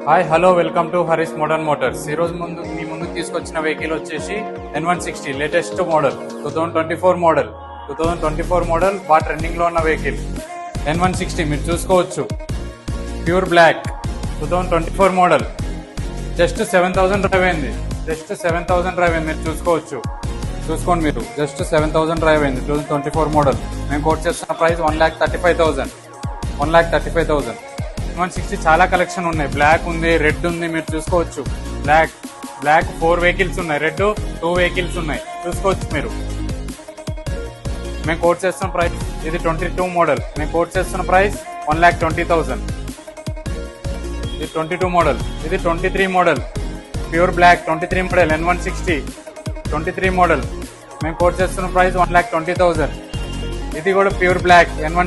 Hi hello welcome to Harish modern motors. ఈ రోజు మీ ముందుకు తీసుకొచ్చిన వెహికల్ వచ్చేసి N160 లేటెస్ట్ మోడల్ 2024 మోడల్ బాగా ట్రెండింగ్ లో ఉన్న వెహికల్ N160 మీరు చూసుకోవచ్చు. Pure black 2024 model. Just 7,000 drive అయింది. మీరు చూసుకోండి మీరు. జస్ట్ 7,000 డ్రైవ్ అయింది. 2024 మోడల్. మేము కోట్ చేస్తున్న ప్రైస్ 1,35,000. 1,35,000. 160 చాలా కలెక్షన్ ఉన్నాయి. బ్లాక్ ఉంది, రెడ్ ఉంది, మీరు చూసుకోవచ్చు. బ్లాక్ 4 వెహికల్స్ ఉన్నాయి, రెడ్ 2 వెహికల్స్ ఉన్నాయి, చూసుకోవచ్చు మీరు. మేము కోట్ చేస్తున్న ప్రైస్ ఇది 22 మోడల్. మేము కోట్ చేస్తున్న ప్రైస్ 1,20,000. ఇది 22 మోడల్. ఇది 23 model. Pure black 23 model N160 23 model. మేము కోట్ చేస్తున్న ప్రైస్ 1,20,000. ఇది కూడా ప్యూర్ బ్లాక్ N160.